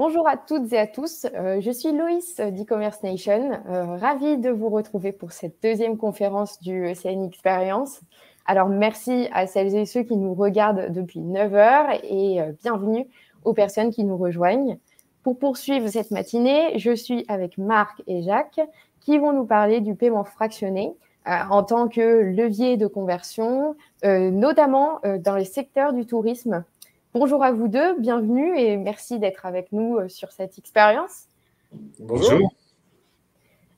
Bonjour à toutes et à tous, je suis Loïs d'e-Commerce Nation, ravie de vous retrouver pour cette deuxième conférence du ECN Experience. Alors merci à celles et ceux qui nous regardent depuis 9 heures et bienvenue aux personnes qui nous rejoignent. Pour poursuivre cette matinée, je suis avec Marc et Jacques qui vont nous parler du paiement fractionné en tant que levier de conversion, notamment dans les secteurs du tourisme. Bonjour à vous deux, bienvenue et merci d'être avec nous sur cette expérience. Bonjour.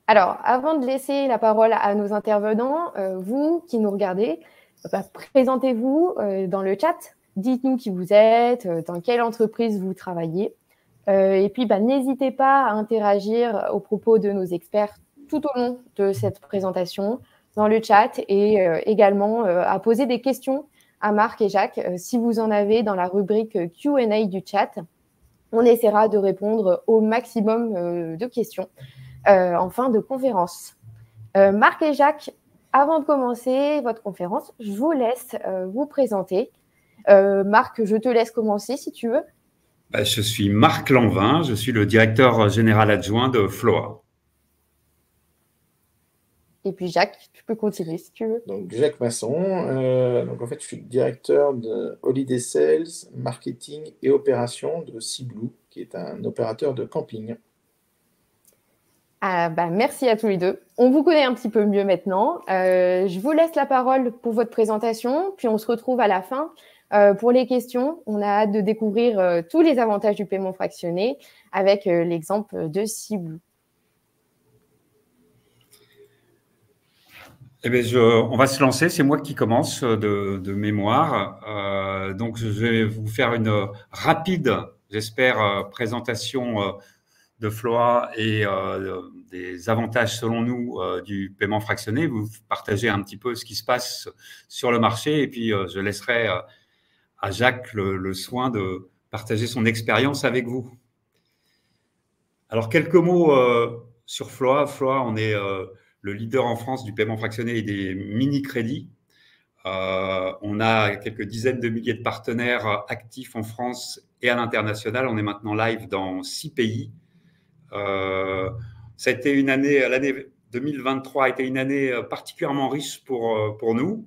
Alors, avant de laisser la parole à nos intervenants, vous qui nous regardez, présentez-vous dans le chat, dites-nous qui vous êtes, dans quelle entreprise vous travaillez. Et puis, n'hésitez pas à interagir au propos de nos experts tout au long de cette présentation, dans le chat et également à poser des questions à Marc et Jacques, si vous en avez dans la rubrique Q&A du chat. On essaiera de répondre au maximum de questions en fin de conférence. Marc et Jacques, avant de commencer votre conférence, je vous laisse vous présenter. Marc, je te laisse commencer si tu veux. Je suis Marc Lanvin, je suis le directeur général adjoint de Floa. Et puis Jacques, tu peux continuer si tu veux. Donc Jacques Masson, en fait je suis le directeur de Holiday Sales, Marketing et Opérations de Seablue, qui est un opérateur de camping. Merci à tous les deux. On vous connaît un petit peu mieux maintenant. Je vous laisse la parole pour votre présentation, puis on se retrouve à la fin pour les questions. On a hâte de découvrir tous les avantages du paiement fractionné avec l'exemple de Seablue. On va se lancer, c'est moi qui commence de mémoire. Donc, je vais vous faire une rapide, j'espère, présentation de Floa et des avantages, selon nous, du paiement fractionné. Vous partagez un petit peu ce qui se passe sur le marché et puis je laisserai à Jacques le soin de partager son expérience avec vous. Alors, quelques mots sur Floa. Floa, on est le leader en France du paiement fractionné et des mini-crédits. On a quelques dizaines de milliers de partenaires actifs en France et à l'international. On est maintenant live dans 6 pays. Ça a été une année, l'année 2023 a été une année particulièrement riche pour nous.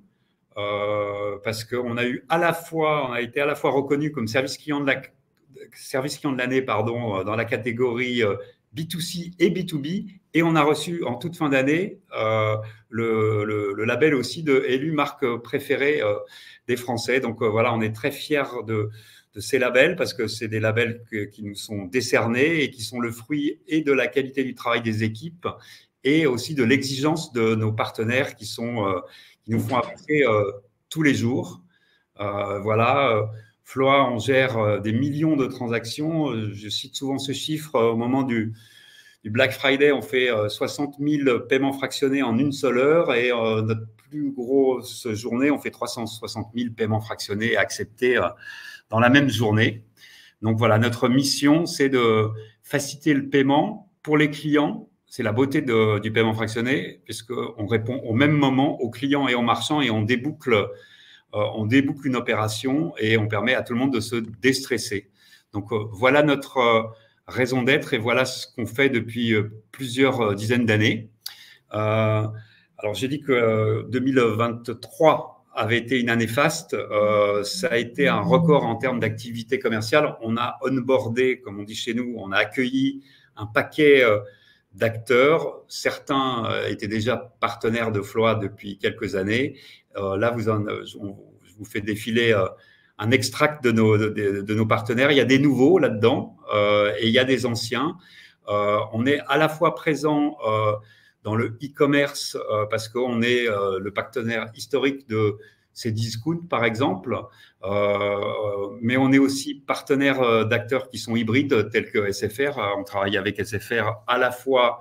Parce qu'on a été à la fois reconnu comme service client de l'année, dans la catégorie B2C et B2B, et on a reçu en toute fin d'année le label aussi de élu marque préférée des Français. Donc voilà, on est très fiers de ces labels parce que c'est des labels qui nous sont décernés et qui sont le fruit et de la qualité du travail des équipes et aussi de l'exigence de nos partenaires qui nous font avancer tous les jours. Floa, on gère des millions de transactions. Je cite souvent ce chiffre. Au moment du Black Friday, on fait 60 000 paiements fractionnés en une seule heure et notre plus grosse journée, on fait 360 000 paiements fractionnés acceptés dans la même journée. Donc voilà, notre mission, c'est de faciliter le paiement pour les clients. C'est la beauté du paiement fractionné, puisqu'on répond au même moment aux clients et aux marchands et on déboucle une opération et on permet à tout le monde de se déstresser. Donc voilà notre raison d'être et voilà ce qu'on fait depuis plusieurs dizaines d'années. Alors j'ai dit que 2023 avait été une année faste. Ça a été un record en termes d'activité commerciale. On a onboardé, comme on dit chez nous, on a accueilli un paquet d'acteurs. Certains étaient déjà partenaires de Floa depuis quelques années. Là, je vous fais défiler un extract de nos partenaires. Il y a des nouveaux là-dedans et il y a des anciens. On est à la fois présent dans le e-commerce parce qu'on est le partenaire historique de Cdiscount, par exemple, mais on est aussi partenaire d'acteurs qui sont hybrides tels que SFR. On travaille avec SFR à la fois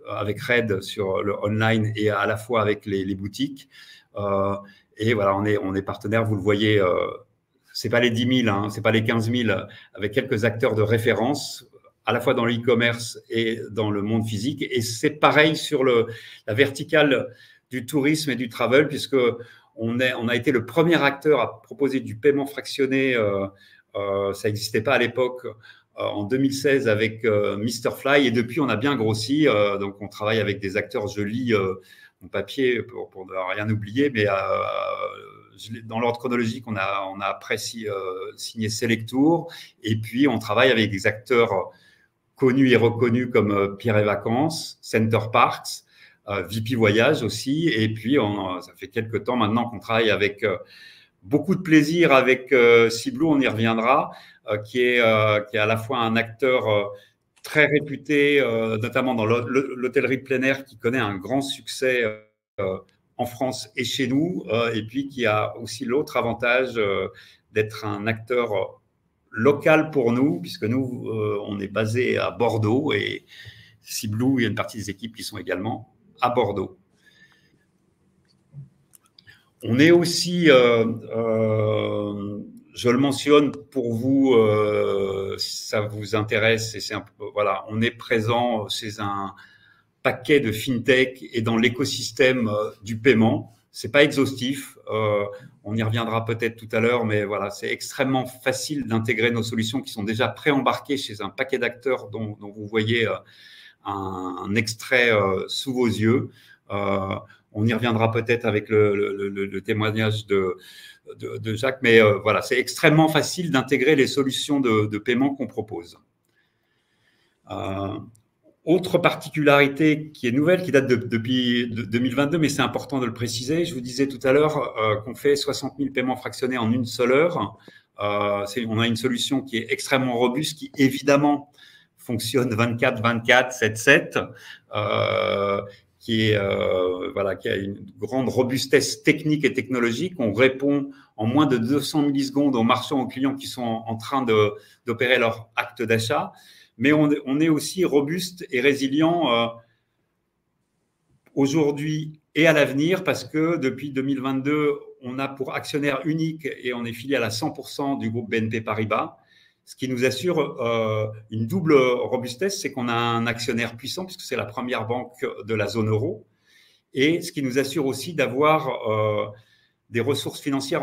avec Red sur le online et à la fois avec les boutiques. Et voilà, on est partenaire, vous le voyez, c'est pas les 10 000, c'est pas les 15 000, avec quelques acteurs de référence, à la fois dans l'e-commerce et dans le monde physique. Et c'est pareil sur la verticale du tourisme et du travel, puisque on a été le premier acteur à proposer du paiement fractionné. Ça n'existait pas à l'époque en 2016 avec Mr. Fly et depuis, on a bien grossi. Donc, on travaille avec des acteurs, je lis mon papier pour ne rien oublier, mais dans l'ordre chronologique, on a après signé Selectour et puis on travaille avec des acteurs connus et reconnus comme Pierre et Vacances, Center Parks, VP Voyage aussi. Et puis, ça fait quelques temps maintenant qu'on travaille avec beaucoup de plaisir avec Sea Blue, on y reviendra, qui est à la fois un acteur très réputé, notamment dans l'hôtellerie de plein air, qui connaît un grand succès en France et chez nous, et puis qui a aussi l'autre avantage d'être un acteur local pour nous, puisque nous, on est basé à Bordeaux et Sea Blue, il y a une partie des équipes qui sont également à Bordeaux. On est aussi, je le mentionne pour vous, si ça vous intéresse, et voilà, on est présent chez un paquet de fintech et dans l'écosystème du paiement. C'est pas exhaustif, on y reviendra peut-être tout à l'heure, mais voilà, c'est extrêmement facile d'intégrer nos solutions qui sont déjà pré-embarquées chez un paquet d'acteurs dont vous voyez un extrait sous vos yeux. On y reviendra peut-être avec le témoignage de Jacques, mais voilà, c'est extrêmement facile d'intégrer les solutions de paiement qu'on propose. Autre particularité qui est nouvelle, qui date depuis 2022, mais c'est important de le préciser. Je vous disais tout à l'heure qu'on fait 60 000 paiements fractionnés en une seule heure. On a une solution qui est extrêmement robuste, qui évidemment fonctionne 24/24, 7/7, qui a une grande robustesse technique et technologique. On répond en moins de 200 millisecondes aux marchands, aux clients qui sont en train d'opérer leur acte d'achat. Mais on est aussi robuste et résilient aujourd'hui et à l'avenir parce que depuis 2022, on a pour actionnaire unique et on est filié à la 100% du groupe BNP Paribas. Ce qui nous assure une double robustesse, c'est qu'on a un actionnaire puissant puisque c'est la première banque de la zone euro. Et ce qui nous assure aussi d'avoir des ressources financières,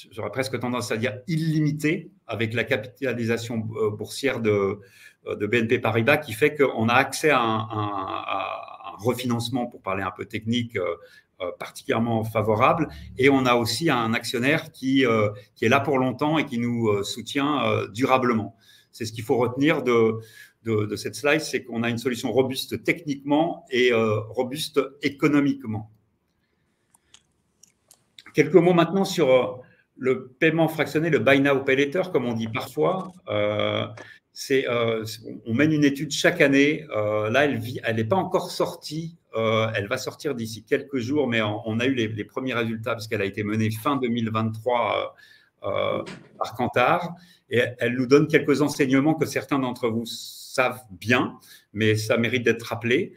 j'aurais presque tendance à dire illimitées, avec la capitalisation boursière de BNP Paribas qui fait qu'on a accès à un refinancement, pour parler un peu technique, particulièrement favorable. Et on a aussi un actionnaire qui est là pour longtemps et qui nous soutient durablement. C'est ce qu'il faut retenir de cette slide, c'est qu'on a une solution robuste techniquement et robuste économiquement. Quelques mots maintenant sur le paiement fractionné, le Buy Now Pay Later, comme on dit parfois. On mène une étude chaque année. Là, elle n'est pas encore sortie. Elle va sortir d'ici quelques jours, mais on a eu les premiers résultats parce qu'elle a été menée fin 2023 par Kantar. Et elle nous donne quelques enseignements que certains d'entre vous savent bien, mais ça mérite d'être rappelé.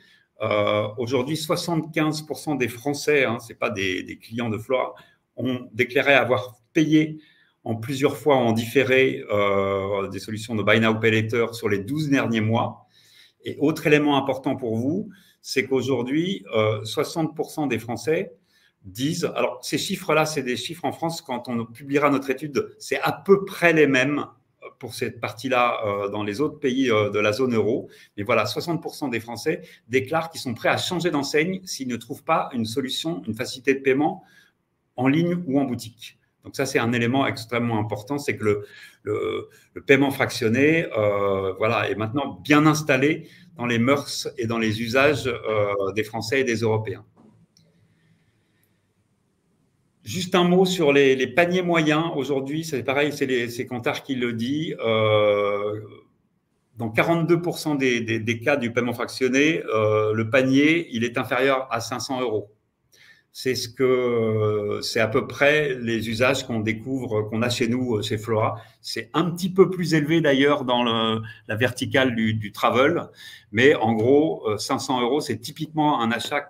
Aujourd'hui, 75% des Français, ce n'est pas des clients de Flora, ont déclaré avoir payé en plusieurs fois en différé des solutions de Buy Now Pay Later sur les 12 derniers mois. Et autre élément important pour vous, c'est qu'aujourd'hui, 60% des Français disent… Alors, ces chiffres-là, c'est des chiffres en France. Quand on publiera notre étude, c'est à peu près les mêmes pour cette partie-là dans les autres pays de la zone euro. Mais voilà, 60% des Français déclarent qu'ils sont prêts à changer d'enseigne s'ils ne trouvent pas une solution, une facilité de paiement en ligne ou en boutique. Donc ça, c'est un élément extrêmement important, c'est que le paiement fractionné est maintenant bien installé dans les mœurs et dans les usages des Français et des Européens. Juste un mot sur les paniers moyens. Aujourd'hui, c'est pareil, c'est Kantar qui le dit. Dans 42% des cas du paiement fractionné, le panier, il est inférieur à 500 €. C'est à peu près les usages qu'on découvre, qu'on a chez nous, chez Flora. C'est un petit peu plus élevé d'ailleurs dans la verticale du travel, mais en gros, 500 €, c'est typiquement un achat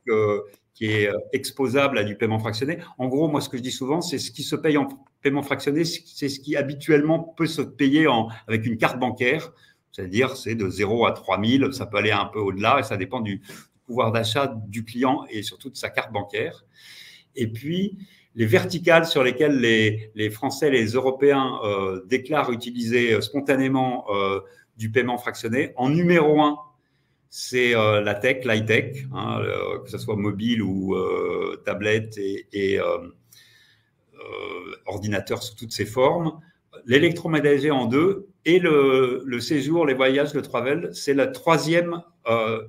qui est exposable à du paiement fractionné. En gros, moi, ce que je dis souvent, c'est ce qui se paye en paiement fractionné, c'est ce qui habituellement peut se payer avec une carte bancaire, c'est-à-dire c'est de 0 à 3 000, ça peut aller un peu au-delà et ça dépend du pouvoir d'achat du client et surtout de sa carte bancaire. Et puis, les verticales sur lesquelles les Français, les Européens déclarent utiliser spontanément du paiement fractionné. En numéro 1, c'est la tech, l'high-tech, hein, que ce soit mobile ou tablette et ordinateur sous toutes ses formes. L'électroménager en 2 et le séjour, les voyages, le travel, c'est le 3e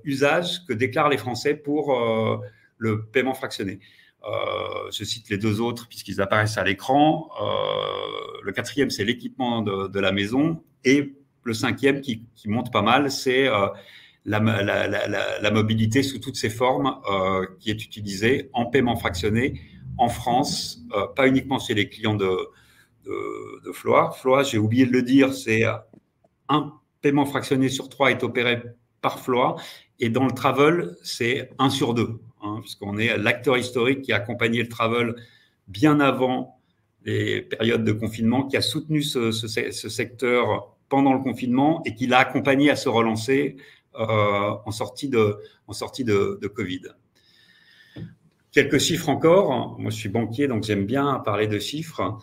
usage que déclarent les Français pour le paiement fractionné. Je cite les 2 autres puisqu'ils apparaissent à l'écran. Le 4e, c'est l'équipement de la maison. Et le 5e, qui monte pas mal, c'est la mobilité sous toutes ses formes qui est utilisée en paiement fractionné en France, pas uniquement chez les clients de Floa. Floa, j'ai oublié de le dire, c'est un paiement fractionné sur 3 est opéré par Floa. Et dans le travel, c'est 1 sur 2, hein, puisqu'on est l'acteur historique qui a accompagné le travel bien avant les périodes de confinement, qui a soutenu ce secteur pendant le confinement et qui l'a accompagné à se relancer en sortie de Covid. Quelques chiffres encore. Moi, je suis banquier, donc j'aime bien parler de chiffres.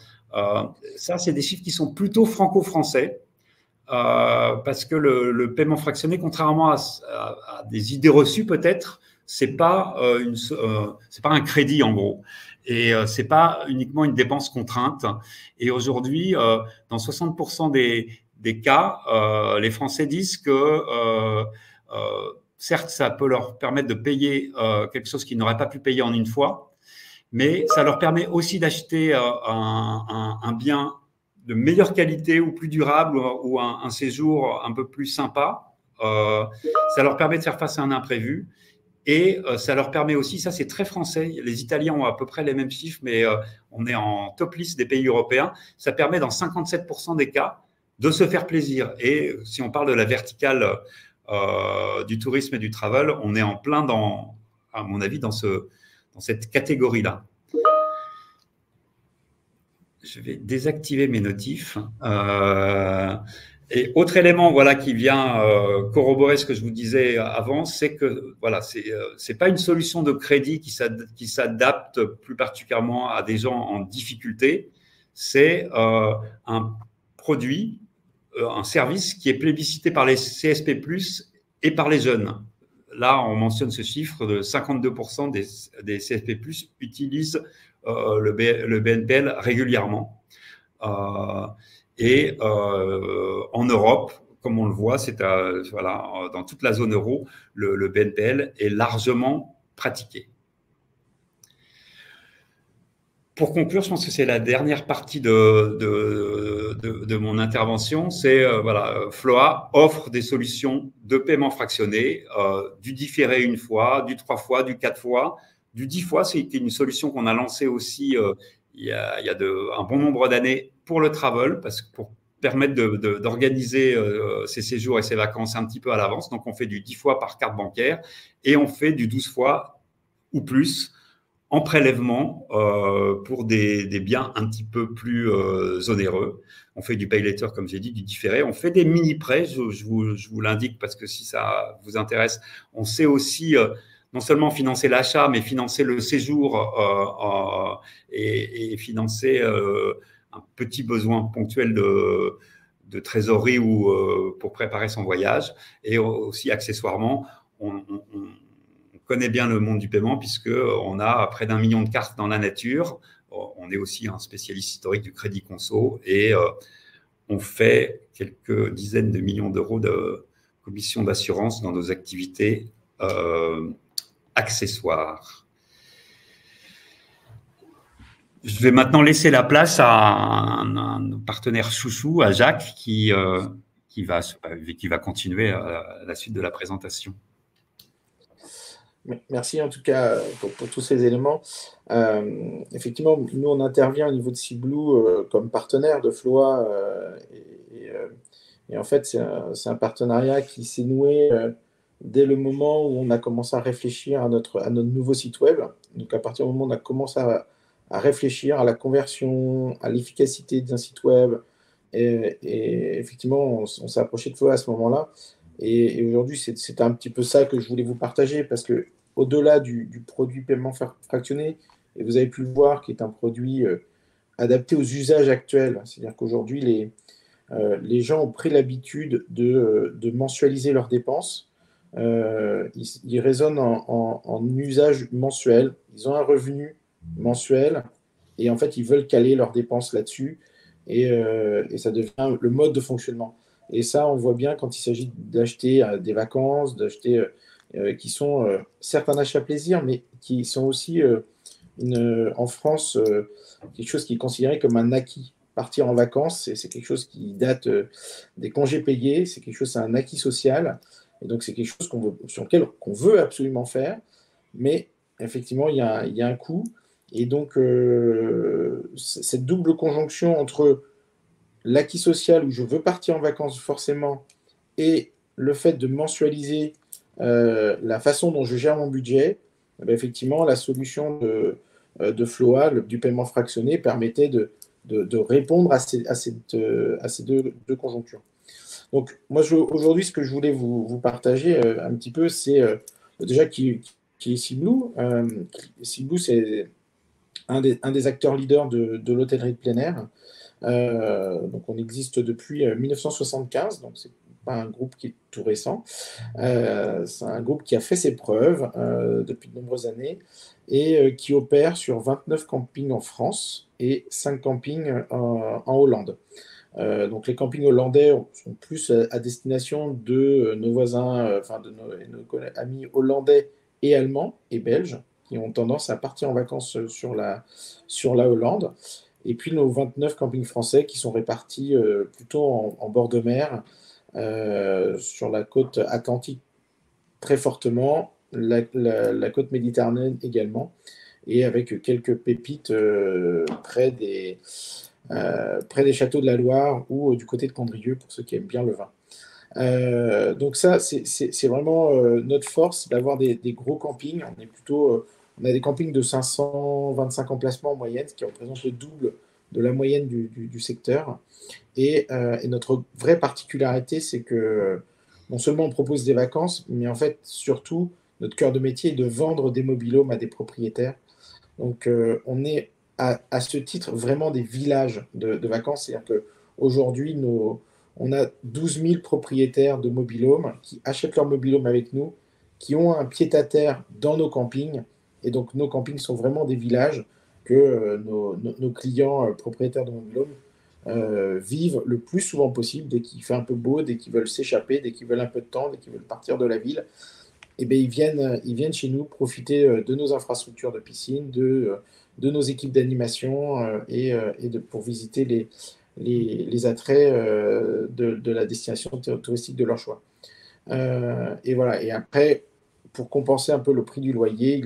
Ça, c'est des chiffres qui sont plutôt franco-français. Parce que le paiement fractionné, contrairement à des idées reçues peut-être, c'est pas un crédit en gros, et c'est pas uniquement une dépense contrainte. Et aujourd'hui, dans 60% des cas, les Français disent que certes, ça peut leur permettre de payer quelque chose qu'ils n'auraient pas pu payer en une fois, mais ça leur permet aussi d'acheter un bien de meilleure qualité ou plus durable ou un séjour un peu plus sympa. Ça leur permet de faire face à un imprévu et ça leur permet aussi, ça c'est très français, les Italiens ont à peu près les mêmes chiffres, mais on est en top list des pays européens, ça permet dans 57% des cas de se faire plaisir. Et si on parle de la verticale du tourisme et du travel, on est en plein à mon avis, dans cette catégorie-là. Je vais désactiver mes notifs. Et autre élément, voilà, qui vient corroborer ce que je vous disais avant, c'est que voilà, c'est pas une solution de crédit qui s'adapte plus particulièrement à des gens en difficulté. C'est un produit, un service qui est plébiscité par les CSP+ et par les jeunes. Là, on mentionne ce chiffre de 52% des CSP+ utilisent le BNPL régulièrement. Et en Europe, comme on le voit, voilà, dans toute la zone euro, le BNPL est largement pratiqué. Pour conclure, je pense que c'est la dernière partie de mon intervention. C'est voilà, Floa offre des solutions de paiement fractionné, du différé une fois, du 3 fois, du 4 fois, du 10 fois. C'est une solution qu'on a lancée aussi il y a un bon nombre d'années pour le travel, parce que pour permettre d'organiser ses séjours et ses vacances un petit peu à l'avance. Donc, on fait du 10 fois par carte bancaire et on fait du 12 fois ou plus en prélèvement pour des biens un petit peu plus onéreux. On fait du pay later, comme j'ai dit, du différé. On fait des mini-prêts, je vous l'indique parce que si ça vous intéresse, on sait aussi non seulement financer l'achat, mais financer le séjour et financer un petit besoin ponctuel de trésorerie ou pour préparer son voyage. Et aussi, accessoirement, on connaît bien le monde du paiement puisqu'on a près d'1 million de cartes dans la nature. On est aussi un spécialiste historique du crédit conso et on fait quelques dizaines de millions d'euros de commissions d'assurance dans nos activités accessoires. Je vais maintenant laisser la place à un partenaire chouchou, à Jacques, qui va continuer à la suite de la présentation. Merci en tout cas pour tous ces éléments. Effectivement, nous on intervient au niveau de Seablue comme partenaire de Floa et en fait c'est un partenariat qui s'est noué dès le moment où on a commencé à réfléchir à notre nouveau site web. Donc à partir du moment où on a commencé à réfléchir à la conversion, à l'efficacité d'un site web et effectivement on s'est approché de Floa à ce moment-là. Et aujourd'hui, c'est un petit peu ça que je voulais vous partager parce que au-delà du produit paiement fractionné, et vous avez pu le voir, qui est un produit adapté aux usages actuels, c'est-à-dire qu'aujourd'hui, les gens ont pris l'habitude de mensualiser leurs dépenses. Ils raisonnent en usage mensuel. Ils ont un revenu mensuel et en fait, ils veulent caler leurs dépenses là-dessus et ça devient le mode de fonctionnement. Et ça, on voit bien quand il s'agit d'acheter des vacances, d'acheter qui sont certes un achat plaisir, mais qui sont aussi en France quelque chose qui est considéré comme un acquis. Partir en vacances, c'est quelque chose qui date des congés payés, c'est quelque chose, c'est un acquis social. Et donc, c'est quelque chose sur lequel on veut absolument faire, mais effectivement, il y a un coût. Et donc, cette double conjonction entre l'acquis social où je veux partir en vacances forcément et le fait de mensualiser la façon dont je gère mon budget, eh bien, effectivement, la solution de Floa, du paiement fractionné, permettait de répondre à ces deux conjonctures. Donc, moi, aujourd'hui, ce que je voulais vous partager un petit peu, c'est déjà qui est Siblou. Siblou, c'est un des acteurs leaders de l'hôtellerie de plein air. Donc, on existe depuis 1975, donc c'est pas un groupe qui est tout récent. C'est un groupe qui a fait ses preuves depuis de nombreuses années et qui opère sur 29 campings en France et 5 campings en Hollande. Donc les campings hollandais sont plus à destination de nos voisins, enfin de nos amis hollandais et allemands et belges qui ont tendance à partir en vacances sur la Hollande. Et puis nos 29 campings français qui sont répartis plutôt en bord de mer sur la côte atlantique très fortement, la côte méditerranéenne également, et avec quelques pépites près des châteaux de la Loire ou du côté de Condrieu pour ceux qui aiment bien le vin. Donc ça, c'est vraiment notre force d'avoir des gros campings. On a des campings de 525 emplacements en moyenne, ce qui représente le double de la moyenne du secteur. Et notre vraie particularité, c'est que non seulement on propose des vacances, mais en fait, surtout, notre cœur de métier est de vendre des mobil-homes à des propriétaires. Donc, on est à ce titre vraiment des villages de vacances. C'est-à-dire qu'aujourd'hui, on a 12 000 propriétaires de mobil-homes qui achètent leur mobil-home avec nous, qui ont un pied-à-terre dans nos campings. Et donc, nos campings sont vraiment des villages que nos clients propriétaires de mobil-home vivent le plus souvent possible dès qu'il fait un peu beau, dès qu'ils veulent s'échapper, dès qu'ils veulent un peu de temps, dès qu'ils veulent partir de la ville. Eh bien, ils viennent chez nous profiter de nos infrastructures de piscine, de nos équipes d'animation pour visiter les attraits de la destination touristique de leur choix. Et voilà. Et après, pour compenser un peu le prix du loyer,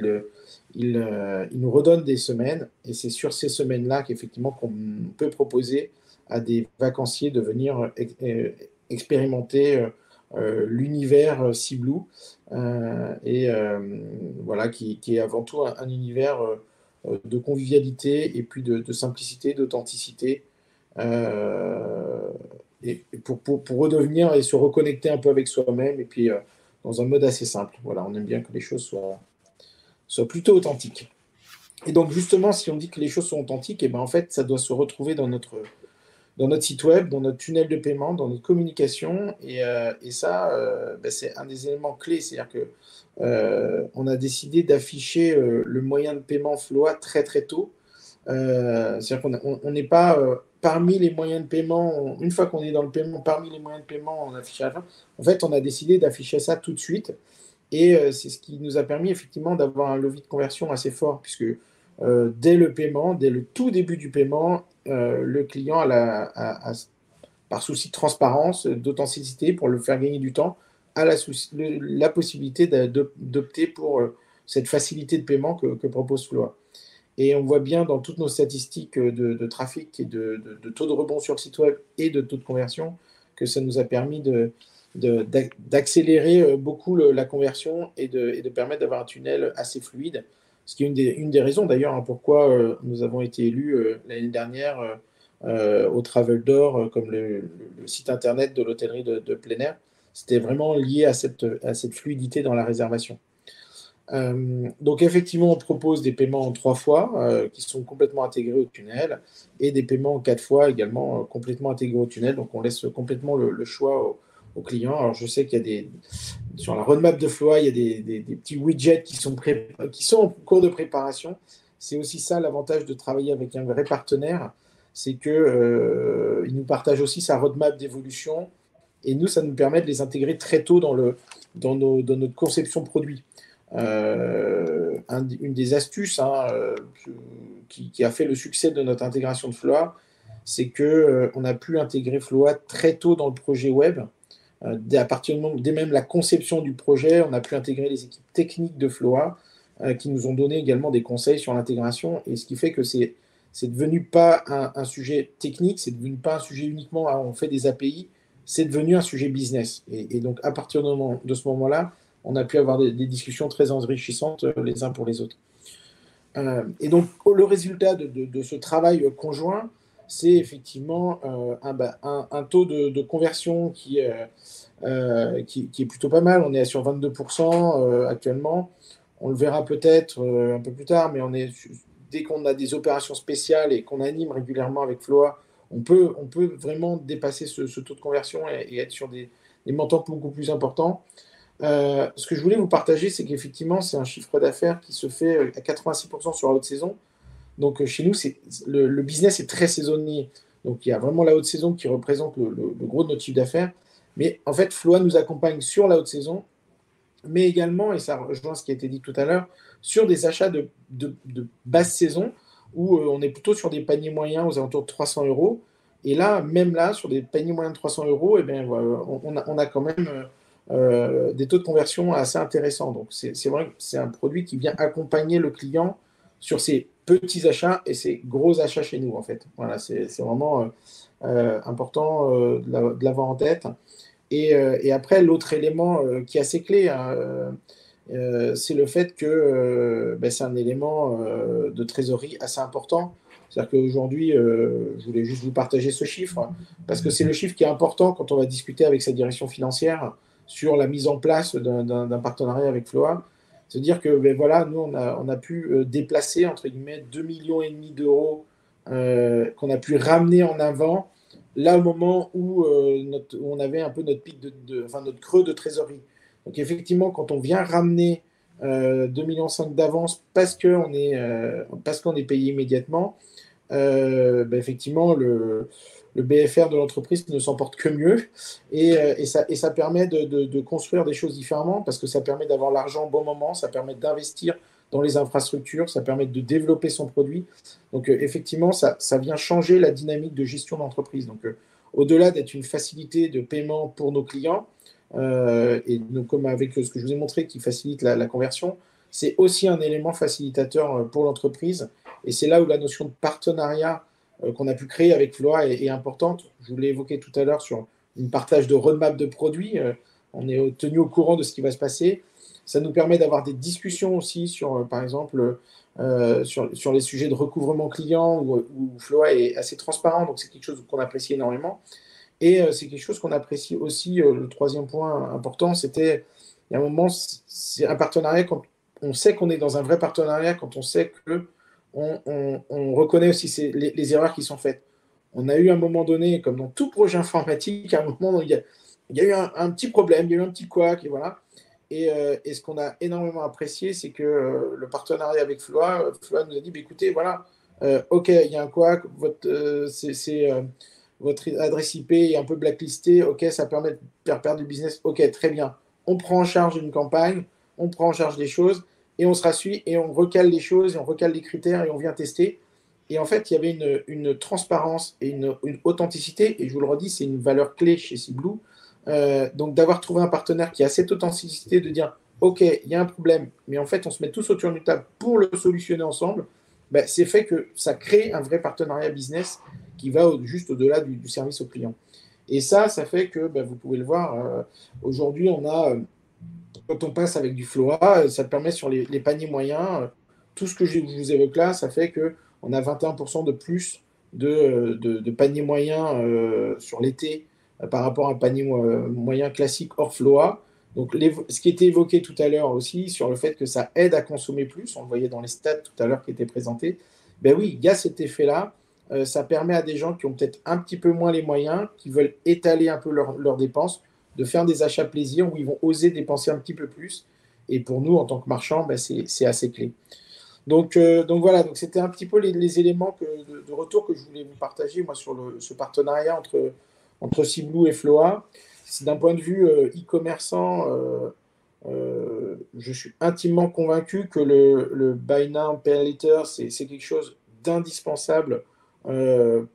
ils nous redonnent des semaines. Et c'est sur ces semaines-là qu'effectivement qu'on peut proposer à des vacanciers de venir expérimenter l'univers Siblou. Voilà, qui est avant tout un univers de convivialité et puis de simplicité, d'authenticité. Et pour redevenir et se reconnecter un peu avec soi-même et puis dans un mode assez simple. Voilà, on aime bien que les choses soient plutôt authentiques. Et donc justement, si on dit que les choses sont authentiques, et ben en fait, ça doit se retrouver dans notre site web, dans notre tunnel de paiement, dans notre communication. Et ça, c'est un des éléments clés. C'est-à-dire qu'on a décidé d'afficher le moyen de paiement Floa très très tôt. C'est-à-dire qu'on n'est pas parmi les moyens de paiement, une fois qu'on est dans le paiement, parmi les moyens de paiement, on affiche à la fin. En fait, on a décidé d'afficher ça tout de suite. Et c'est ce qui nous a permis effectivement d'avoir un levier de conversion assez fort, puisque dès le paiement, dès le tout début du paiement, le client par souci de transparence, d'authenticité, pour le faire gagner du temps, a la possibilité d'opter pour cette facilité de paiement que propose Floa. Et on voit bien dans toutes nos statistiques de trafic et de taux de rebond sur le site web et de taux de conversion que ça nous a permis d'accélérer beaucoup la conversion et de permettre d'avoir un tunnel assez fluide. Ce qui est une des raisons d'ailleurs pourquoi nous avons été élus l'année dernière au Travel d'Or comme le site internet de l'hôtellerie de plein air. C'était vraiment lié à cette fluidité dans la réservation. Donc effectivement, on propose des paiements en 3 fois qui sont complètement intégrés au tunnel et des paiements en 4 fois également complètement intégrés au tunnel. Donc on laisse complètement le choix aux clients. Alors je sais qu'il y a sur la roadmap de Floa, il y a des petits widgets qui sont en cours de préparation. C'est aussi ça l'avantage de travailler avec un vrai partenaire, c'est qu'il nous partage aussi sa roadmap d'évolution et nous, ça nous permet de les intégrer très tôt dans notre conception produit. Une des astuces qui a fait le succès de notre intégration de Floa, c'est qu'on a pu intégrer Floa très tôt dans le projet web. À partir du moment, dès même la conception du projet, on a pu intégrer les équipes techniques de Floa qui nous ont donné également des conseils sur l'intégration. Et ce qui fait que c'est devenu pas un sujet technique, c'est devenu pas un sujet uniquement on fait des API, c'est devenu un sujet business. Et donc à partir de ce moment-là, on a pu avoir des discussions très enrichissantes les uns pour les autres. Et donc, le résultat de ce travail conjoint, c'est effectivement un taux de conversion qui est plutôt pas mal. On est sur 22% actuellement. On le verra peut-être un peu plus tard, mais dès qu'on a des opérations spéciales et qu'on anime régulièrement avec Floa, on peut vraiment dépasser ce taux de conversion et être sur des montants beaucoup plus importants. Ce que je voulais vous partager, c'est qu'effectivement, c'est un chiffre d'affaires qui se fait à 86% sur la haute saison. Donc, chez nous, le business est très saisonnier. Donc, il y a vraiment la haute saison qui représente le gros de notre chiffre d'affaires. Mais en fait, Floa nous accompagne sur la haute saison, mais également, et ça rejoint ce qui a été dit tout à l'heure, sur des achats de basse saison où on est plutôt sur des paniers moyens aux alentours de 300 euros. Et là, même là, sur des paniers moyens de 300 euros, eh bien, on a quand même des taux de conversion assez intéressants. Donc, c'est vrai que c'est un produit qui vient accompagner le client sur ses petits achats et ses gros achats chez nous, en fait. Voilà, c'est vraiment important de l'avoir en tête. Et après, l'autre élément qui est assez clé, c'est le fait que c'est un élément de trésorerie assez important. C'est-à-dire qu'aujourd'hui, je voulais juste vous partager ce chiffre, parce que c'est le chiffre qui est important quand on va discuter avec sa direction financière sur la mise en place d'un partenariat avec Floa. C'est-à-dire que voilà, nous, on a pu déplacer, entre guillemets, 2,5 millions d'euros qu'on a pu ramener en avant, là, au moment où on avait un peu notre pic notre creux de trésorerie. Donc, effectivement, quand on vient ramener 2,5 millions d'avance parce qu'on est payé immédiatement, effectivement, le BFR de l'entreprise ne s'en porte que mieux. Et ça permet de construire des choses différemment parce que ça permet d'avoir l'argent au bon moment, ça permet d'investir dans les infrastructures, ça permet de développer son produit. Donc, effectivement, ça vient changer la dynamique de gestion d'entreprise. Donc, au-delà d'être une facilité de paiement pour nos clients, et donc, comme avec ce que je vous ai montré qui facilite la conversion, c'est aussi un élément facilitateur pour l'entreprise. Et c'est là où la notion de partenariat qu'on a pu créer avec Floa est importante. Je vous l'ai évoqué tout à l'heure sur une partage de roadmap de produits. On est tenu au courant de ce qui va se passer. Ça nous permet d'avoir des discussions aussi sur, par exemple, sur les sujets de recouvrement client où Floa est assez transparent. Donc, c'est quelque chose qu'on apprécie énormément. Et c'est quelque chose qu'on apprécie aussi. Le troisième point important, c'était, il y a un moment, c'est un partenariat quand on sait qu'on est dans un vrai partenariat, quand on sait que on reconnaît aussi les erreurs qui sont faites. On a eu un moment donné, comme dans tout projet informatique, à un moment, il y a eu un petit problème, il y a eu un petit couac, et voilà. Et ce qu'on a énormément apprécié, c'est que le partenariat avec Floa nous a dit, écoutez, voilà, OK, il y a un couac, votre adresse IP est un peu blacklistée, OK, ça permet de faire perdre du business, OK, très bien. On prend en charge une campagne, on prend en charge des choses, et on se rassuit, et on recale les choses, et on recale les critères, et on vient tester. Et en fait, il y avait une transparence et une authenticité, et je vous le redis, c'est une valeur clé chez Seablue. Donc, d'avoir trouvé un partenaire qui a cette authenticité de dire, OK, il y a un problème, mais en fait, on se met tous autour d'une table pour le solutionner ensemble, c'est fait que ça crée un vrai partenariat business qui va juste au-delà du service au client. Et ça fait que, vous pouvez le voir, aujourd'hui, quand on passe avec du Floa, ça permet sur les paniers moyens, tout ce que je vous évoque là, ça fait qu'on a 21% de plus de paniers moyens sur l'été par rapport à un panier moyen classique hors Floa. Donc, ce qui était évoqué tout à l'heure aussi sur le fait que ça aide à consommer plus, on le voyait dans les stats tout à l'heure qui étaient présentés, ben oui, il y a cet effet-là. Ça permet à des gens qui ont peut-être un petit peu moins les moyens, qui veulent étaler un peu leurs dépenses, de faire des achats plaisir où ils vont oser dépenser un petit peu plus. Et pour nous, en tant que marchands, ben c'est assez clé. Donc voilà, donc c'était un petit peu les éléments de retour que je voulais vous partager moi sur ce partenariat entre Cblue et Floa. D'un point de vue e-commerçant, je suis intimement convaincu que le Buy Now, Pay Later, c'est quelque chose d'indispensable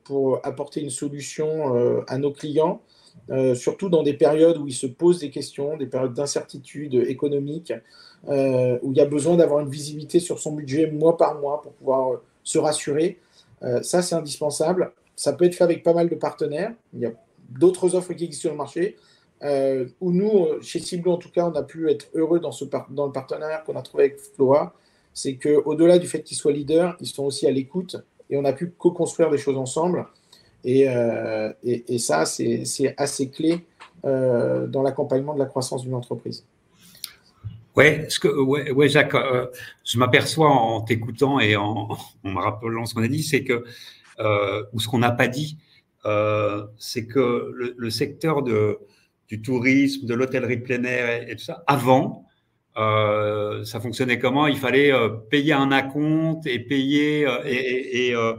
pour apporter une solution à nos clients, surtout dans des périodes où ils se posent des questions, des périodes d'incertitude économique, où il y a besoin d'avoir une visibilité sur son budget mois par mois pour pouvoir se rassurer. Ça, c'est indispensable. Ça peut être fait avec pas mal de partenaires. Il y a d'autres offres qui existent sur le marché, où nous, chez Cblue en tout cas, on a pu être heureux dans le partenariat qu'on a trouvé avec Floa. C'est qu'au-delà du fait qu'ils soient leaders, ils sont aussi à l'écoute et on a pu co-construire des choses ensemble. Et ça, c'est assez clé dans l'accompagnement de la croissance d'une entreprise. Ouais, Jacques, je m'aperçois en t'écoutant et en me rappelant ce qu'on a dit, c'est que, ou ce qu'on n'a pas dit, c'est que le secteur du tourisme, de l'hôtellerie plein air et tout ça, avant, ça fonctionnait comment? Il fallait payer un acompte et payer avoir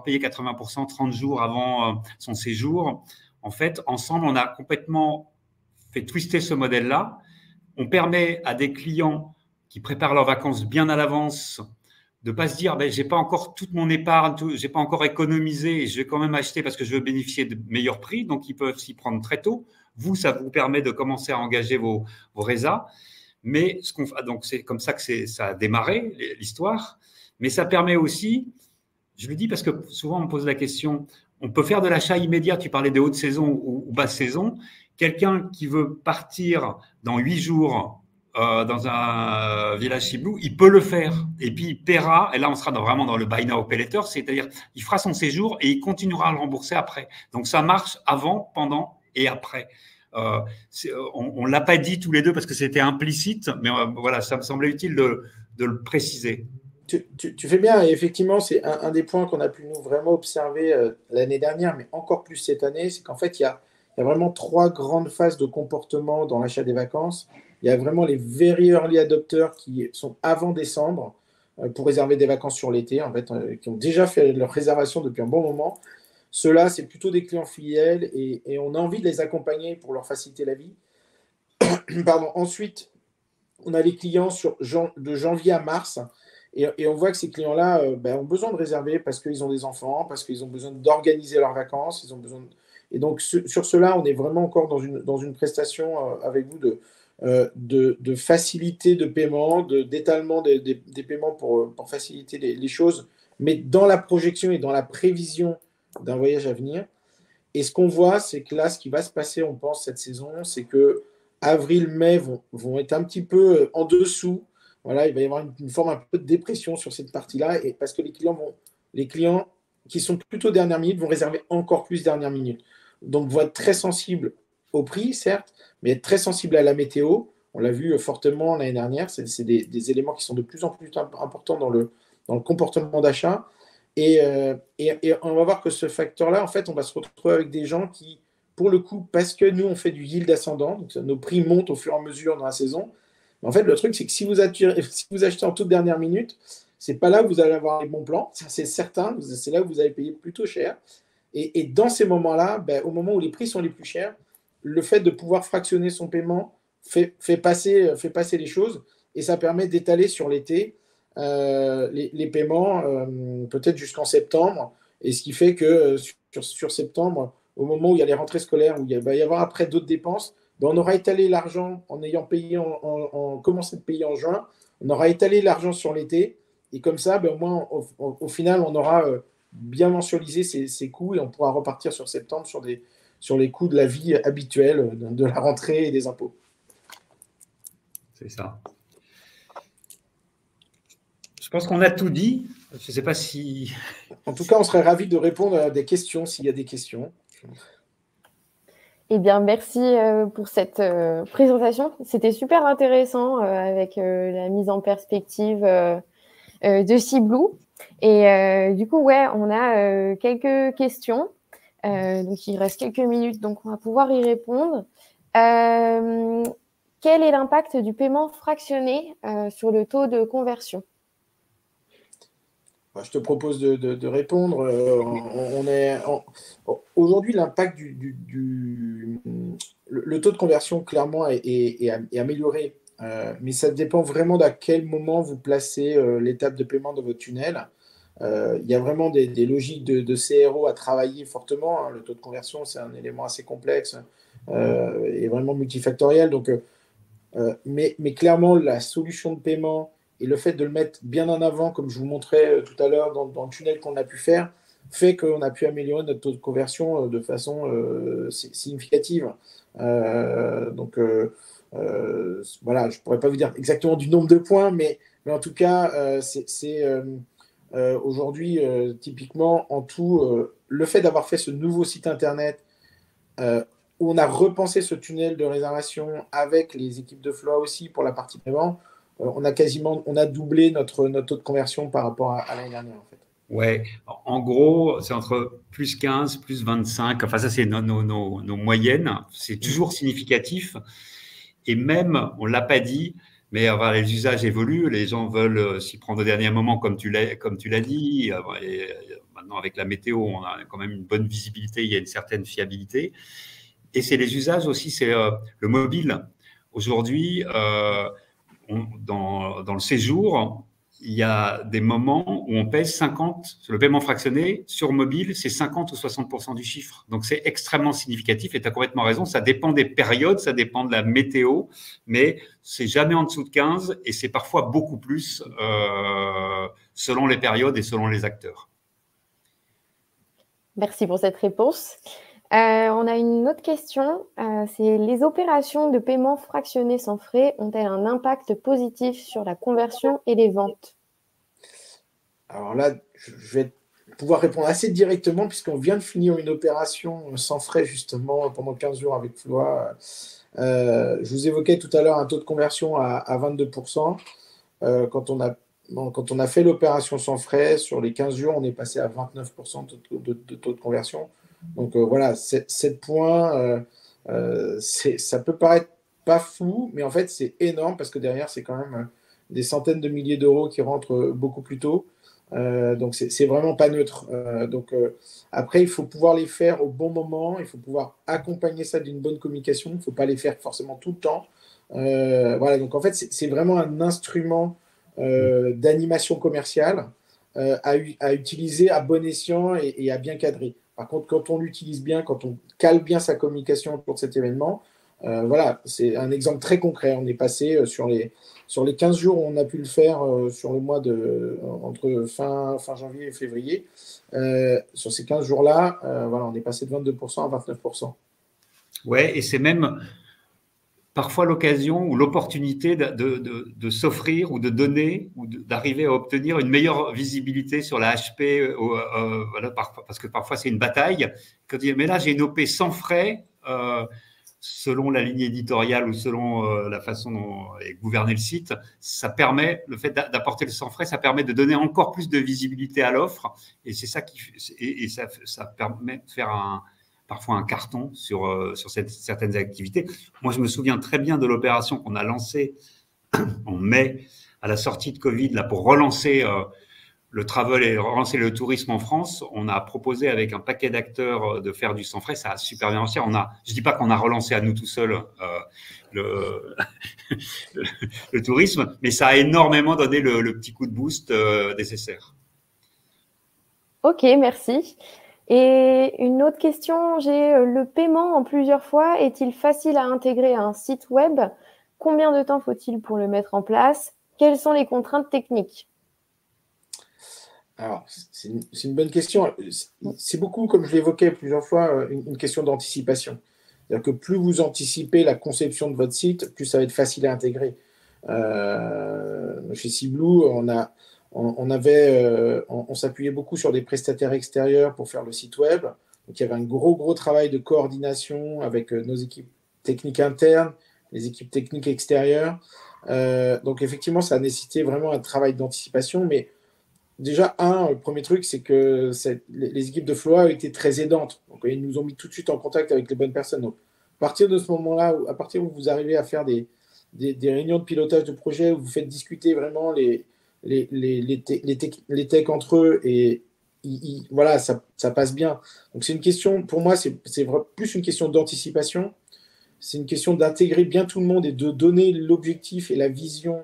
payé 80% 30 jours avant son séjour. En fait, ensemble, on a complètement fait twister ce modèle-là. On permet à des clients qui préparent leurs vacances bien à l'avance de ne pas se dire ben, j'ai pas encore toute mon épargne, j'ai pas encore économisé et je vais quand même acheter parce que je veux bénéficier de meilleurs prix. Donc, ils peuvent s'y prendre très tôt. Vous, ça vous permet de commencer à engager vos résas. Mais donc, c'est comme ça que ça a démarré, l'histoire. Mais ça permet aussi, je le dis parce que souvent on me pose la question, on peut faire de l'achat immédiat, tu parlais de haute saison ou basse saison. Quelqu'un qui veut partir dans 8 jours dans un village Cblue, il peut le faire. Et puis, il paiera, et là, on sera vraiment dans le buy now, pay later, c'est-à-dire, il fera son séjour et il continuera à le rembourser après. Donc, ça marche avant, pendant et après. On ne l'a pas dit tous les deux parce que c'était implicite, mais voilà, ça me semblait utile de le préciser. Tu fais bien, et effectivement, c'est un des points qu'on a pu nous vraiment observer l'année dernière, mais encore plus cette année, c'est qu'en fait, il y a vraiment 3 grandes phases de comportement dans l'achat des vacances. Il y a vraiment les very early adopters qui sont avant décembre pour réserver des vacances sur l'été, en fait, qui ont déjà fait leur réservation depuis un bon moment. Ceux-là, c'est plutôt des clients fidèles et on a envie de les accompagner pour leur faciliter la vie. Pardon. Ensuite, on a les clients de janvier à mars. Et on voit que ces clients-là ont besoin de réserver parce qu'ils ont des enfants, parce qu'ils ont besoin d'organiser leurs vacances. Ils ont besoin Et donc, sur cela, on est vraiment encore dans une prestation avec vous de facilité de paiement, d'étalement des paiements pour faciliter les choses, mais dans la projection et dans la prévision d'un voyage à venir. Et ce qu'on voit, c'est que là, ce qui va se passer, on pense, cette saison, c'est que avril, mai vont être un petit peu en dessous. Voilà, il va y avoir une forme un peu de dépression sur cette partie-là, et parce que les clients qui sont plutôt dernière minute vont réserver encore plus dernière minute. Donc, vont être très sensibles au prix, certes, mais être très sensibles à la météo. On l'a vu fortement l'année dernière. C'est des éléments qui sont de plus en plus importants dans le comportement d'achat. Et on va voir que ce facteur-là, en fait, on va se retrouver avec des gens qui, pour le coup, parce que nous, on fait du yield ascendant, donc nos prix montent au fur et à mesure dans la saison. Mais en fait, le truc, c'est que si vous achetez en toute dernière minute, c'est pas là où vous allez avoir les bons plans, ça c'est certain, c'est là où vous allez payer plutôt cher. Et dans ces moments-là, au moment où les prix sont les plus chers, le fait de pouvoir fractionner son paiement fait passer les choses et ça permet d'étaler sur l'été les paiements peut-être jusqu'en septembre. Et ce qui fait que sur septembre, au moment où il y a les rentrées scolaires, où il va y avoir après d'autres dépenses, on aura étalé l'argent en ayant payé, en commencé de payer en juin, on aura étalé l'argent sur l'été. Et comme ça, au moins, au final, on aura bien mensualisé ses coûts et on pourra repartir sur septembre sur les coûts de la vie habituelle, de la rentrée et des impôts. C'est ça. Je pense qu'on a tout dit. Je ne sais pas si… En tout cas, on serait ravis de répondre à des questions s'il y a des questions. Eh bien, merci pour cette présentation. C'était super intéressant avec la mise en perspective de Ciblou. Et du coup, ouais, on a quelques questions. Donc, il reste quelques minutes, donc on va pouvoir y répondre. Quel est l'impact du paiement fractionné sur le taux de conversion? Je te propose de répondre. Aujourd'hui, l'impact le taux de conversion, clairement, est amélioré. Mais ça dépend vraiment d'à quel moment vous placez l'étape de paiement dans votre tunnel. Il y a vraiment des logiques de CRO à travailler fortement, hein. Le taux de conversion, c'est un élément assez complexe et vraiment multifactoriel. Donc, mais clairement, la solution de paiement et le fait de le mettre bien en avant, comme je vous montrais tout à l'heure dans le tunnel qu'on a pu faire, fait qu'on a pu améliorer notre taux de conversion de façon significative. Voilà, je ne pourrais pas vous dire exactement du nombre de points, mais en tout cas, aujourd'hui, typiquement, en tout, le fait d'avoir fait ce nouveau site internet euh, où on a repensé ce tunnel de réservation avec les équipes de Floa aussi pour la partie paiement, on a doublé notre taux de conversion par rapport à l'année dernière, en fait. Ouais, en gros, c'est entre plus 15, plus 25. Enfin, ça, c'est nos moyennes. C'est toujours significatif. Et même, on ne l'a pas dit, mais enfin, les usages évoluent. Les gens veulent s'y prendre au dernier moment, comme tu l'as dit. Et maintenant, avec la météo, on a quand même une bonne visibilité. Il y a une certaine fiabilité. Et c'est les usages aussi, c'est le mobile. Aujourd'hui, dans le séjour, il y a des moments où on pèse 50, le paiement fractionné sur mobile, c'est 50 ou 60% du chiffre. Donc c'est extrêmement significatif et tu as complètement raison, ça dépend des périodes, ça dépend de la météo, mais c'est jamais en dessous de 15 et c'est parfois beaucoup plus selon les périodes et selon les acteurs. Merci pour cette réponse. On a une autre question. C'est les opérations de paiement fractionné sans frais ont-elles un impact positif sur la conversion et les ventes? Alors là, je vais pouvoir répondre assez directement puisqu'on vient de finir une opération sans frais justement pendant 15 jours avec Floa. Je vous évoquais tout à l'heure un taux de conversion à 22%. Quand on a fait l'opération sans frais, sur les 15 jours, on est passé à 29% de taux de conversion. Donc voilà, 7 points, ça peut paraître pas fou, mais en fait, c'est énorme parce que derrière, c'est quand même des centaines de milliers d'euros qui rentrent beaucoup plus tôt. Donc, c'est vraiment pas neutre. Après, il faut pouvoir les faire au bon moment, il faut pouvoir accompagner ça d'une bonne communication, il ne faut pas les faire forcément tout le temps. Voilà, donc en fait, c'est vraiment un instrument d'animation commerciale à utiliser à bon escient et à bien cadrer. Par contre, quand on l'utilise bien, quand on cale bien sa communication pour cet événement, voilà, c'est un exemple très concret. On est passé sur les 15 jours où on a pu le faire sur le mois entre fin janvier et février. Sur ces 15 jours-là, voilà, on est passé de 22% à 29%. Ouais, et c'est même parfois l'occasion ou l'opportunité de s'offrir ou de donner ou d'arriver à obtenir une meilleure visibilité sur la HP. Voilà, parce que parfois c'est une bataille. Quand mais là j'ai une OP sans frais, selon la ligne éditoriale ou selon la façon dont est gouverné le site, ça permet, le fait d'apporter le sans frais, ça permet de donner encore plus de visibilité à l'offre. Et c'est ça ça permet de faire parfois un carton sur certaines activités. Moi, je me souviens très bien de l'opération qu'on a lancée en mai à la sortie de Covid là, pour relancer le travel et relancer le tourisme en France. On a proposé avec un paquet d'acteurs de faire du sans frais. Ça a super bien marché. Je ne dis pas qu'on a relancé à nous tout seuls le tourisme, mais ça a énormément donné le petit coup de boost nécessaire. Ok, merci. Et une autre question, j'ai le paiement en plusieurs fois est-il facile à intégrer à un site web? Combien de temps faut-il pour le mettre en place? Quelles sont les contraintes techniques? Alors, c'est une bonne question. C'est beaucoup, comme je l'évoquais plusieurs fois, une question d'anticipation. C'est-à-dire que plus vous anticipez la conception de votre site, plus ça va être facile à intégrer. Chez Ciblou, on s'appuyait beaucoup sur des prestataires extérieurs pour faire le site web. Donc, il y avait un gros travail de coordination avec nos équipes techniques internes, les équipes techniques extérieures. Donc, effectivement, ça a nécessité vraiment un travail d'anticipation. Mais déjà, le premier truc, c'est que les équipes de Floa étaient très aidantes. Donc, ils nous ont mis tout de suite en contact avec les bonnes personnes. Donc, à partir de ce moment-là, à partir où vous arrivez à faire des réunions de pilotage de projet, où vous faites discuter vraiment les techs entre eux, et voilà, ça passe bien. Donc, c'est une question, pour moi, c'est plus une question d'anticipation. C'est une question d'intégrer bien tout le monde et de donner l'objectif et la vision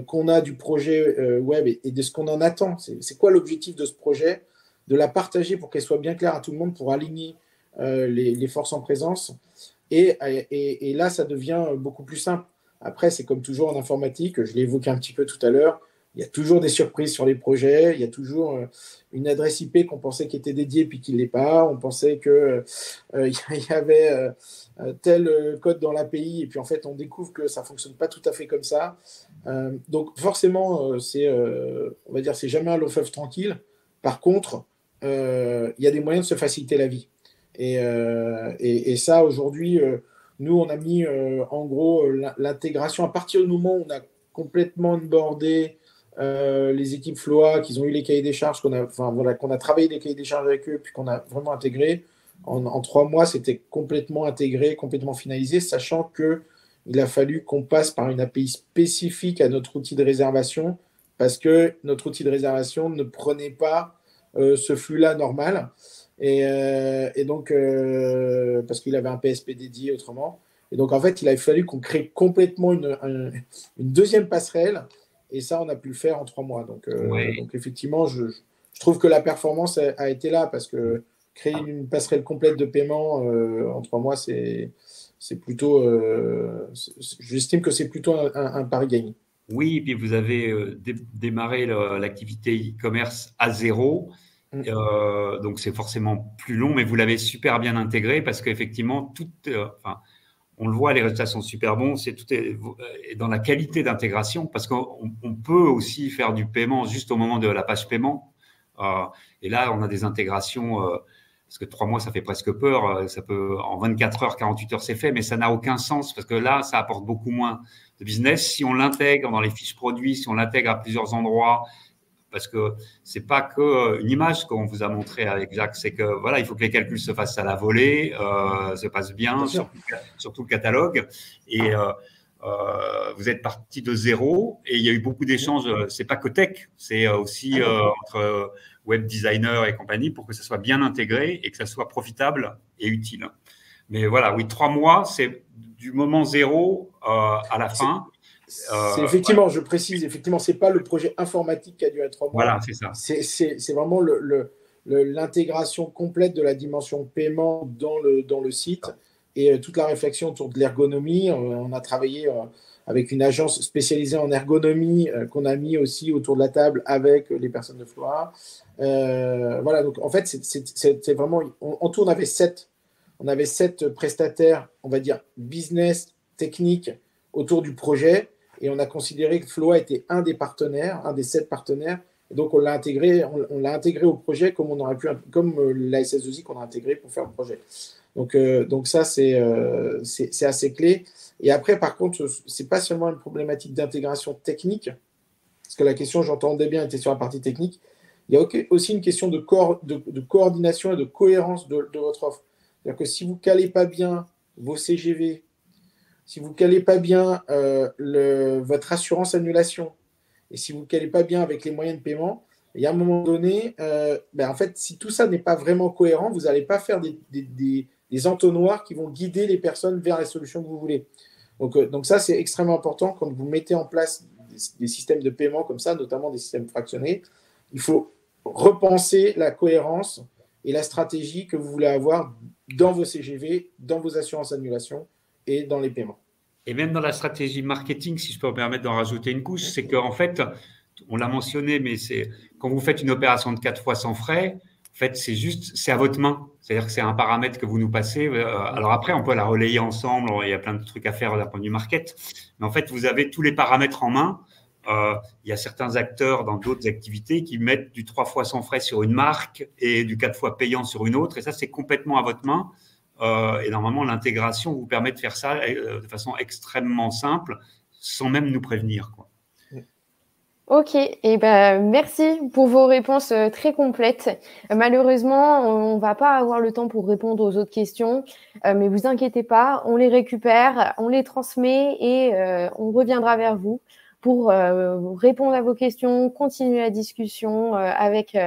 qu'on a du projet web et de ce qu'on en attend. C'est quoi l'objectif de ce projet? De la partager pour qu'elle soit bien claire à tout le monde, pour aligner les forces en présence. Et là, ça devient beaucoup plus simple. Après, c'est comme toujours en informatique, je l'ai évoqué un petit peu tout à l'heure, il y a toujours des surprises sur les projets, il y a toujours une adresse IP qu'on pensait qui était dédiée puis qui ne l'est pas, on pensait qu'il y avait tel code dans l'API et puis en fait on découvre que ça ne fonctionne pas tout à fait comme ça. Donc forcément, on va dire c'est jamais un long fleuve tranquille. Par contre, il y a des moyens de se faciliter la vie. Et ça, aujourd'hui, nous, on a mis en gros l'intégration à partir du moment où on a complètement onboardé les équipes Floa, qu'ils ont eu les cahiers des charges, qu'on a travaillé les cahiers des charges avec eux, puis qu'on a vraiment intégré. En 3 mois, c'était complètement intégré, complètement finalisé, sachant qu'il a fallu qu'on passe par une API spécifique à notre outil de réservation, parce que notre outil de réservation ne prenait pas ce flux-là normal. Et donc, parce qu'il avait un PSP dédié autrement. Et donc, en fait, il a fallu qu'on crée complètement une deuxième passerelle. Et ça, on a pu le faire en 3 mois. Donc, donc effectivement, je trouve que la performance a été là parce que créer une passerelle complète de paiement en 3 mois, c'est plutôt. J'estime que c'est plutôt un pari gagné. Oui, et puis vous avez démarré l'activité e-commerce à zéro. Donc, c'est forcément plus long, mais vous l'avez super bien intégré parce qu'effectivement, on le voit, les résultats sont super bons. Tout est dans la qualité d'intégration parce qu'on peut aussi faire du paiement juste au moment de la page paiement. Et là, on a des intégrations parce que 3 mois, ça fait presque peur. Ça peut, en 24 heures, 48 heures, c'est fait, mais ça n'a aucun sens parce que là, ça apporte beaucoup moins de business si on l'intègre dans les fiches produits, si on l'intègre à plusieurs endroits. Parce que c'est pas que une image qu'on vous a montré avec Jacques, c'est que voilà, il faut que les calculs se fassent à la volée, se passent bien sur tout le catalogue. Et vous êtes parti de zéro et il y a eu beaucoup d'échanges. C'est pas que tech, c'est aussi entre web designers et compagnie pour que ça soit bien intégré et que ça soit profitable et utile. Mais voilà, oui, 3 mois, c'est du moment zéro à la fin. Effectivement, je précise, effectivement, ce n'est pas le projet informatique qui a duré 3 mois. Voilà, c'est ça. C'est vraiment l'intégration complète de la dimension paiement dans le site et toute la réflexion autour de l'ergonomie. On a travaillé avec une agence spécialisée en ergonomie qu'on a mis aussi autour de la table avec les personnes de Floa. Voilà, donc en fait, c'est vraiment… En tout, on avait 7 prestataires, on va dire, business, technique, autour du projet. Et on a considéré que Floa était un des partenaires, un des 7 partenaires. Et donc, on l'a intégré au projet comme la SS2I qu'on a intégré pour faire le projet. Donc ça, c'est assez clé. Et après, par contre, ce n'est pas seulement une problématique d'intégration technique, parce que la question, j'entendais bien, était sur la partie technique. Il y a aussi une question de coordination et de cohérence de votre offre. C'est-à-dire que si vous ne calez pas bien vos CGV, si vous ne calez pas bien votre assurance annulation, et si vous ne calez pas bien avec les moyens de paiement, il y a un moment donné, en fait, si tout ça n'est pas vraiment cohérent, vous n'allez pas faire des entonnoirs qui vont guider les personnes vers les solutions que vous voulez. Donc ça, c'est extrêmement important quand vous mettez en place des systèmes de paiement comme ça, notamment des systèmes fractionnés. Il faut repenser la cohérence et la stratégie que vous voulez avoir dans vos CGV, dans vos assurances annulation et dans les paiements. Et même dans la stratégie marketing, si je peux me permettre d'en rajouter une couche, c'est qu'en fait, on l'a mentionné, mais c'est quand vous faites une opération de 4 fois sans frais, en fait, c'est à votre main. C'est-à-dire que c'est un paramètre que vous nous passez. Alors après, on peut la relayer ensemble. Il y a plein de trucs à faire d'un point de vue market. Mais en fait, vous avez tous les paramètres en main Il y a certains acteurs dans d'autres activités qui mettent du 3 fois sans frais sur une marque et du 4 fois payant sur une autre. Et ça, c'est complètement à votre main. Et normalement, l'intégration vous permet de faire ça de façon extrêmement simple, sans même nous prévenir, quoi. Ok, et ben merci pour vos réponses très complètes. Malheureusement, on va pas avoir le temps pour répondre aux autres questions, mais vous inquiétez pas, on les récupère, on les transmet et on reviendra vers vous pour répondre à vos questions, continuer la discussion avec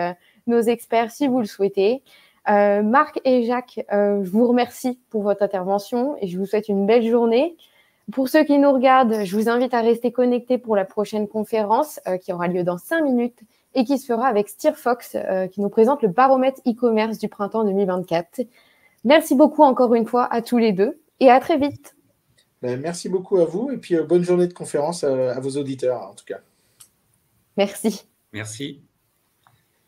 nos experts si vous le souhaitez. Marc et Jacques, je vous remercie pour votre intervention et je vous souhaite une belle journée. Pour ceux qui nous regardent, je vous invite à rester connectés pour la prochaine conférence qui aura lieu dans 5 minutes et qui se fera avec Steerfox qui nous présente le baromètre e-commerce du printemps 2024. Merci beaucoup encore une fois à tous les deux et à très vite. Merci beaucoup à vous et puis bonne journée de conférence à vos auditeurs en tout cas. Merci. Merci.